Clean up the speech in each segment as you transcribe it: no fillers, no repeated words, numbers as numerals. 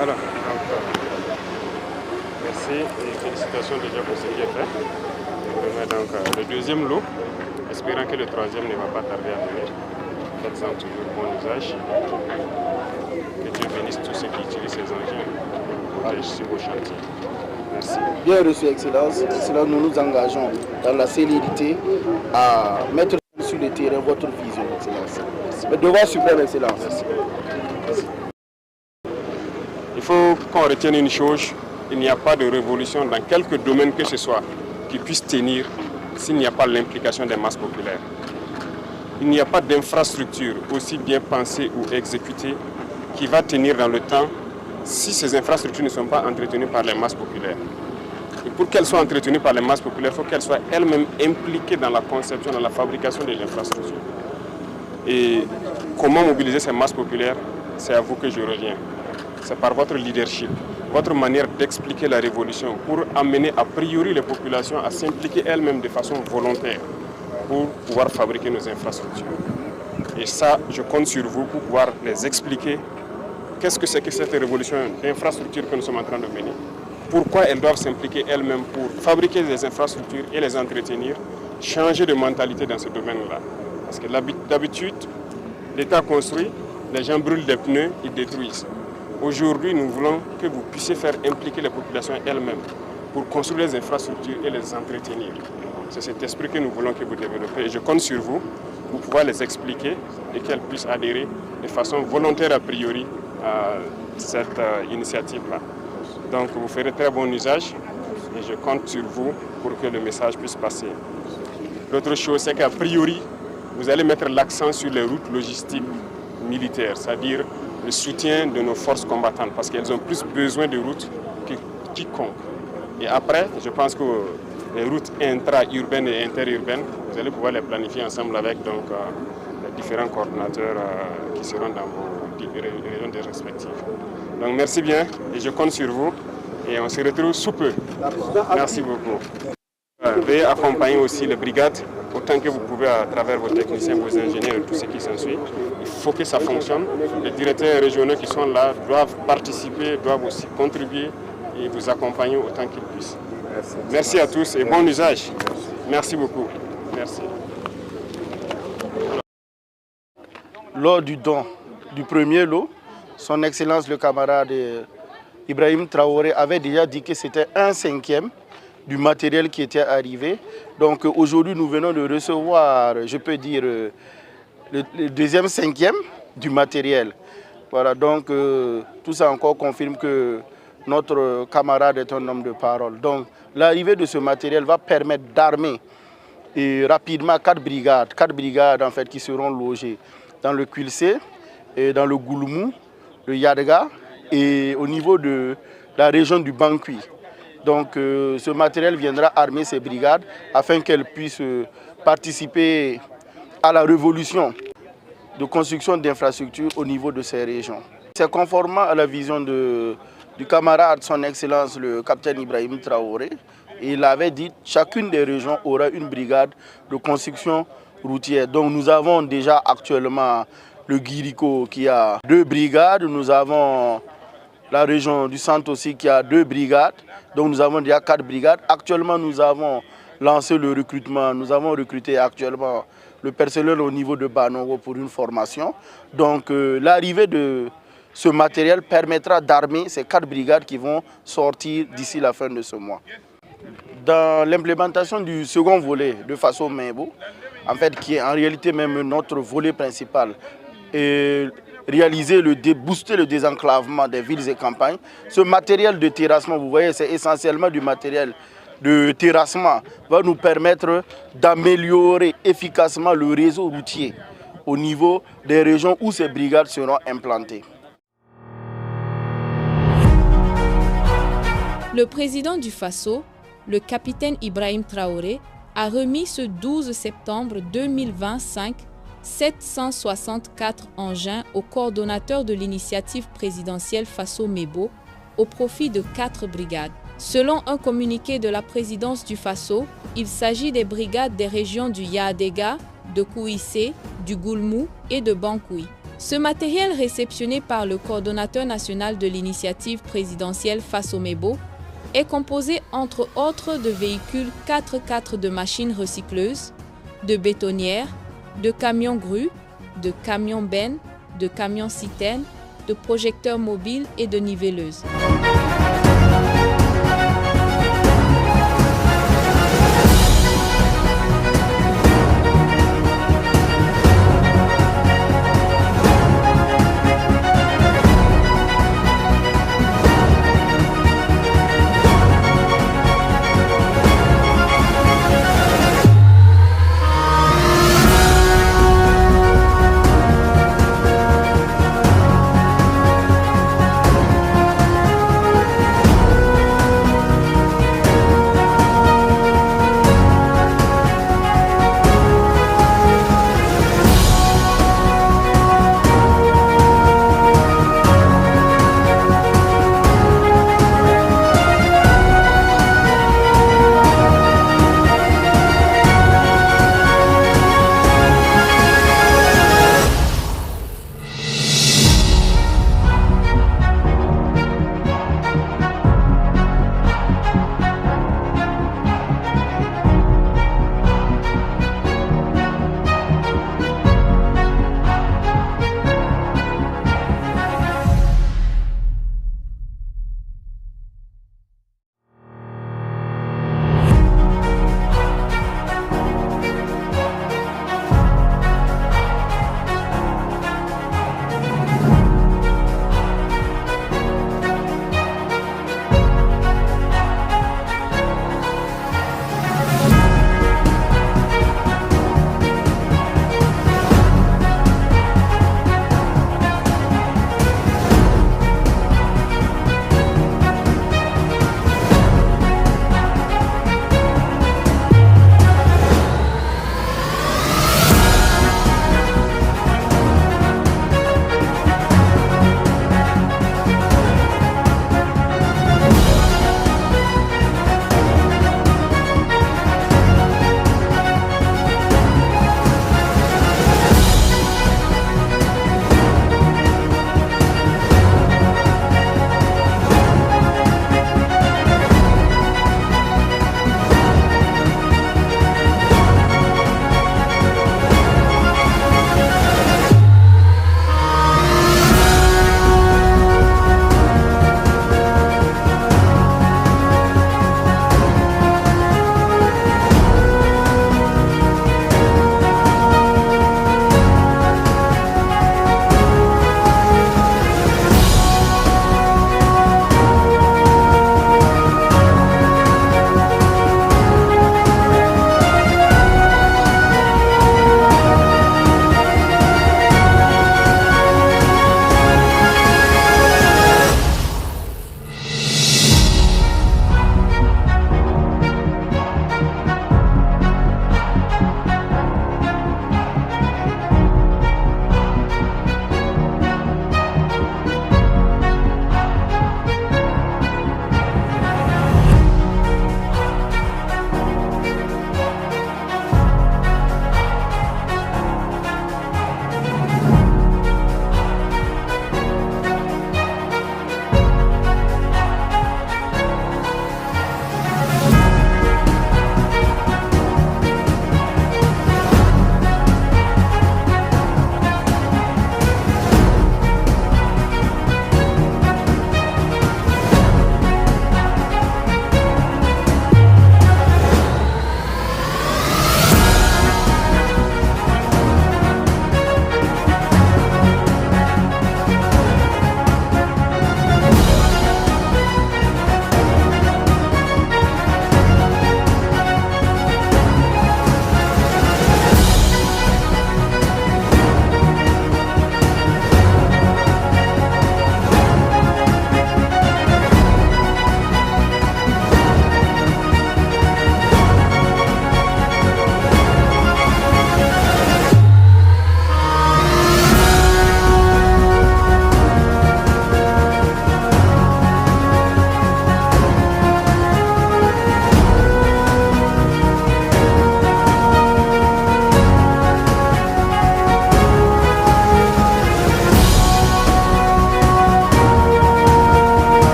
Alors, merci et félicitations déjà pour ce qui est fait. On remet donc le deuxième lot, espérant que le troisième ne va pas tarder à venir. Faites-en toujours bon usage. Que Dieu bénisse tous ceux qui utilisent ces engins pour protéger sur vos chantiers. Merci. Bien reçu, Excellence. Excellence, nous nous engageons dans la célérité à mettre sur le terrain votre vision, Excellence. Le devoir suprême, Excellence. Merci. Merci. Il faut qu'on retienne une chose, il n'y a pas de révolution dans quelque domaine que ce soit qui puisse tenir s'il n'y a pas l'implication des masses populaires. Il n'y a pas d'infrastructure aussi bien pensée ou exécutée qui va tenir dans le temps si ces infrastructures ne sont pas entretenues par les masses populaires. Et pour qu'elles soient entretenues par les masses populaires, il faut qu'elles soient elles-mêmes impliquées dans la conception, dans la fabrication des infrastructures. Et comment mobiliser ces masses populaires, c'est à vous que je reviens. C'est par votre leadership, votre manière d'expliquer la révolution pour amener a priori les populations à s'impliquer elles-mêmes de façon volontaire pour pouvoir fabriquer nos infrastructures. Et ça, je compte sur vous pour pouvoir les expliquer qu'est-ce que c'est que cette révolution d'infrastructures que nous sommes en train de mener. Pourquoi elles doivent s'impliquer elles-mêmes pour fabriquer des infrastructures et les entretenir, changer de mentalité dans ce domaine-là. Parce que d'habitude, l'État construit, les gens brûlent des pneus, ils détruisent. Aujourd'hui, nous voulons que vous puissiez faire impliquer les populations elles-mêmes pour construire les infrastructures et les entretenir. C'est cet esprit que nous voulons que vous développez. Et je compte sur vous pour pouvoir les expliquer et qu'elles puissent adhérer de façon volontaire a priori à cette initiative-là. Donc vous ferez très bon usage et je compte sur vous pour que le message puisse passer. L'autre chose, c'est qu'a priori, vous allez mettre l'accent sur les routes logistiques militaires, c'est-à-dire le soutien de nos forces combattantes, parce qu'elles ont plus besoin de routes que quiconque. Et après, je pense que les routes intra-urbaines et interurbaines, vous allez pouvoir les planifier ensemble avec donc, les différents coordonnateurs qui seront dans vos régions respectives. Donc merci bien et je compte sur vous et on se retrouve sous peu. Merci beaucoup. Veuillez accompagner aussi les brigades autant que vous pouvez à travers vos techniciens, vos ingénieurs et tout ce qui s'ensuit. Il faut que ça fonctionne. Les directeurs régionaux qui sont là doivent participer, doivent aussi contribuer et vous accompagner autant qu'ils puissent. Merci à tous et bon usage. Merci beaucoup. Merci. Lors du don du premier lot, son Excellence le camarade Ibrahim Traoré avait déjà dit que c'était 1/5 du matériel qui était arrivé. Donc aujourd'hui, nous venons de recevoir, je peux dire, le deuxième 5e du matériel. Voilà, donc tout ça encore confirme que notre camarade est un homme de parole. Donc l'arrivée de ce matériel va permettre d'armer rapidement 4 brigades en fait, qui seront logées dans le Quilcé, et dans le Goulmou, le Yadga et au niveau de la région du Bankui. Donc ce matériel viendra armer ces brigades afin qu'elles puissent participer à la révolution de construction d'infrastructures au niveau de ces régions. C'est conformément à la vision du camarade, son Excellence le capitaine Ibrahim Traoré. Il avait dit que chacune des régions aura une brigade de construction routière. Donc nous avons déjà actuellement le Guirico qui a 2 brigades. Nous avons la région du centre aussi qui a 2 brigades. Donc nous avons déjà 4 brigades. Actuellement nous avons lancé le recrutement. Nous avons recruté actuellement le personnel au niveau de Banongo pour une formation. Donc l'arrivée de ce matériel permettra d'armer ces 4 brigades qui vont sortir d'ici la fin de ce mois. Dans l'implémentation du second volet de Faso Mebo, en fait, qui est en réalité même notre volet principal, et booster le désenclavement des villes et campagnes, ce matériel de terrassement, vous voyez, c'est essentiellement du matériel de terrassement, va nous permettre d'améliorer efficacement le réseau routier au niveau des régions où ces brigades seront implantées. Le président du Faso, le capitaine Ibrahim Traoré, a remis ce 12 septembre 2025 764 engins au coordonnateur de l'initiative présidentielle Faso Mebo au profit de 4 brigades. Selon un communiqué de la présidence du Faso, il s'agit des brigades des régions du Yaadega, de Kouissé, du Goulmou et de Bankui. Ce matériel réceptionné par le coordonnateur national de l'initiative présidentielle Faso Mebo est composé entre autres de véhicules 4x4 de machines recycleuses, de bétonnières, de camions grues, de camions bennes, de camions citernes, de projecteurs mobiles et de nivelleuses.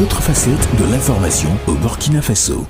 autre facette de l'information au Burkina Faso.